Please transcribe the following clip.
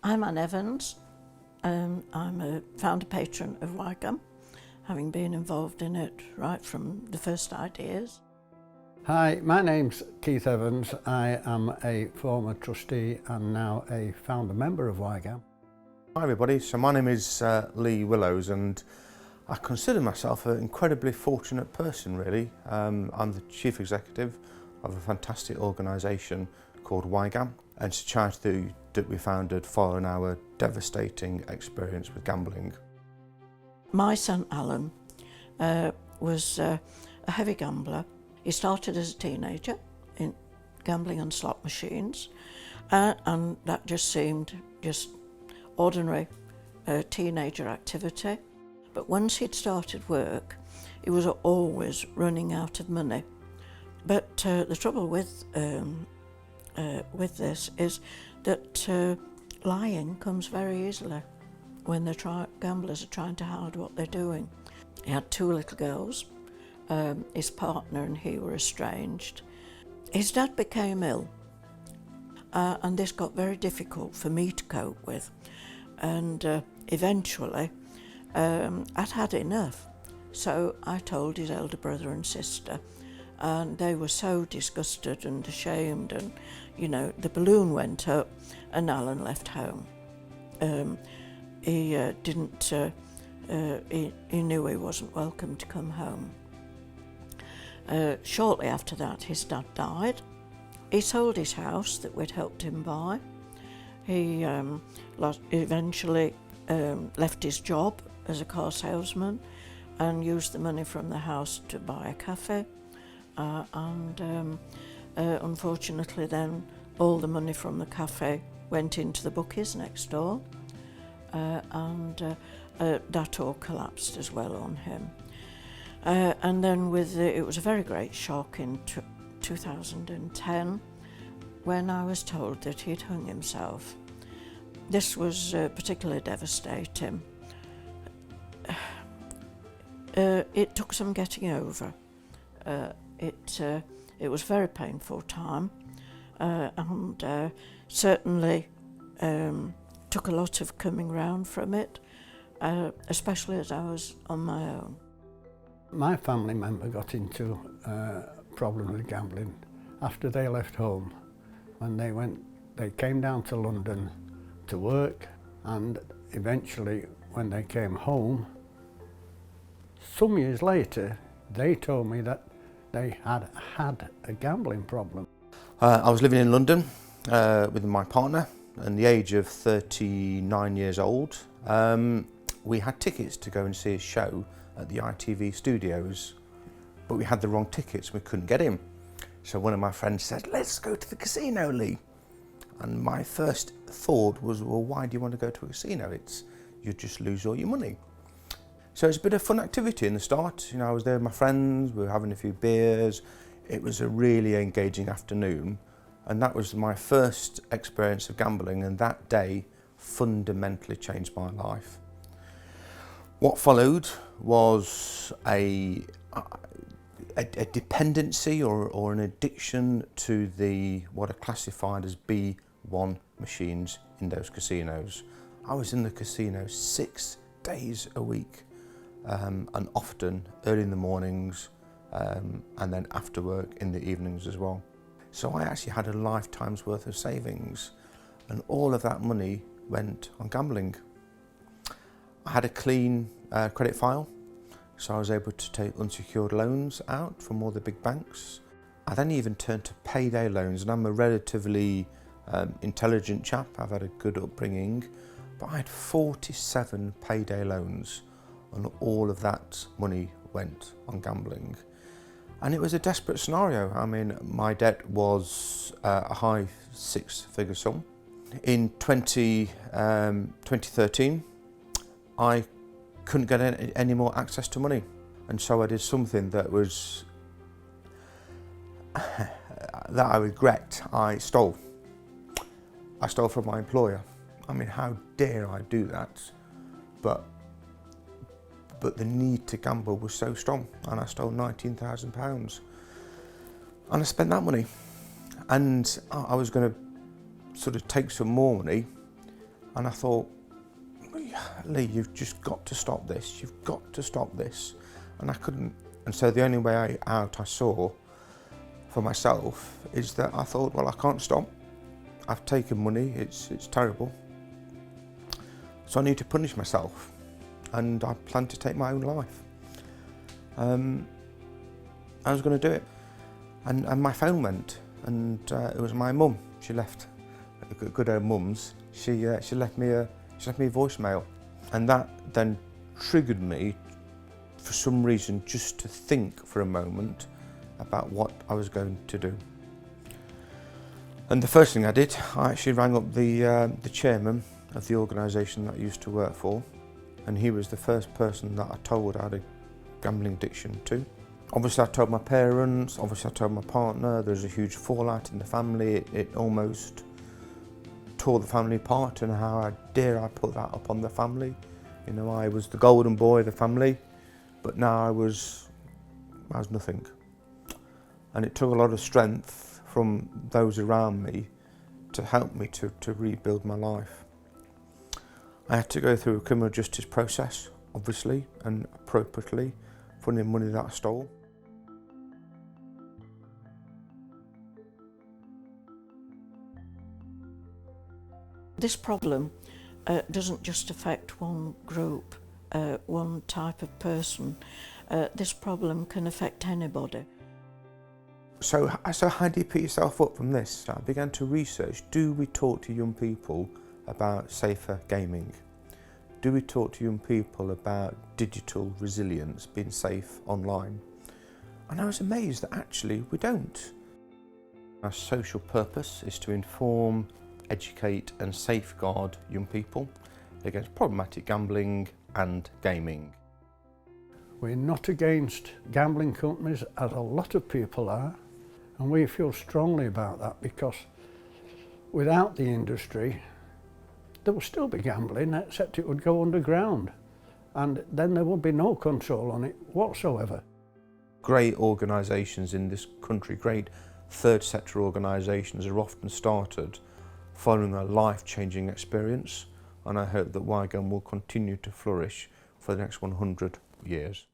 I'm Anne Evans. I'm a founder patron of YGAM, having been involved in it right from the first ideas. Hi, my name's Keith Evans. I am a former trustee and now a founder member of YGAM. Hi everybody, so my name is Lee Willows and I consider myself an incredibly fortunate person really. I'm the Chief Executive of a fantastic organisation called YGAM, and it's a charity that we founded following our devastating experience with gambling. My son Alan was a heavy gambler. He started as a teenager in gambling on slot machines, and that just seemed just ordinary teenager activity. But once he'd started work, he was always running out of money. But the trouble with this is that lying comes very easily when gamblers are trying to hide what they're doing. He had two little girls. His partner and he were estranged. His dad became ill, and this got very difficult for me to cope with. And eventually, I'd had enough. So I told his elder brother and sister, and they were so disgusted and ashamed, and the balloon went up and Alan left home. He knew he wasn't welcome to come home. Shortly after that, his dad died. He sold his house that we'd helped him buy. He eventually left his job as a car salesman and used the money from the house to buy a cafe. Unfortunately then, all the money from the cafe went into the bookies next door, and that all collapsed as well on him. And then it was a very great shock in 2010 when I was told that he'd hung himself. This was particularly devastating. It took some getting over. It was a very painful time, and certainly took a lot of coming round from it, especially as I was on my own. My family member got into a problem with gambling after they left home. When they came down to London to work, and eventually when they came home, some years later, they told me that they had had a gambling problem. I was living in London with my partner, and the age of 39 years old. We had tickets to go and see a show at the ITV studios, but we had the wrong tickets, we couldn't get in. So one of my friends said, "Let's go to the casino, Lee." And my first thought was, well, why do you want to go to a casino? You just lose all your money. So it's a bit of fun activity in the start. I was there with my friends, we were having a few beers. It was a really engaging afternoon, and that was my first experience of gambling, and that day fundamentally changed my life. What followed was a dependency or an addiction to what are classified as B1 machines in those casinos. I was in the casino 6 days a week, and often early in the mornings, and then after work in the evenings as well. So I actually had a lifetime's worth of savings, and all of that money went on gambling. I had a clean credit file, so I was able to take unsecured loans out from all the big banks. I then even turned to payday loans, and I'm a relatively intelligent chap. I've had a good upbringing, but I had 47 payday loans, and all of that money went on gambling. And it was a desperate scenario. I mean, my debt was a high 6-figure sum. In 2013, I couldn't get any more access to money. And so I did something that I regret. I stole from my employer. I mean, how dare I do that? But the need to gamble was so strong, and I stole £19,000. And I spent that money. And I was going to sort of take some more money And I thought, Lee, you've just got to stop this. You've got to stop this. And I couldn't. And so the only way out I saw for myself is that I thought, well, I can't stop. I've taken money, it's terrible. So I need to punish myself. And I plan to take my own life. I was going to do it. And my phone went, and it was my mum. She left, good old mums. She left me a voicemail, and that then triggered me, for some reason, just to think for a moment about what I was going to do. And the first thing I did, I actually rang up the chairman of the organisation that I used to work for, and he was the first person that I told I had a gambling addiction to. Obviously I told my parents, obviously I told my partner. There was a huge fallout in the family. It almost tore the family apart, and how dare I put that up on the family. You know, I was the golden boy of the family, but now I was nothing. And it took a lot of strength from those around me to help me to rebuild my life. I had to go through a criminal justice process, obviously, and appropriately, for the money that I stole. This problem doesn't just affect one group, one type of person. This problem can affect anybody. So how do you pick yourself up from this? I began to research, do we talk to young people about safer gaming? Do we talk to young people about digital resilience, being safe online? And I was amazed that actually we don't. Our social purpose is to inform, educate and safeguard young people against problematic gambling and gaming. We're not against gambling companies, as a lot of people are, and we feel strongly about that, because without the industry there will still be gambling, except it would go underground, and then there would be no control on it whatsoever. Great organisations in this country, great third sector organisations, are often started following a life-changing experience, and I hope that YGAM will continue to flourish for the next 100 years.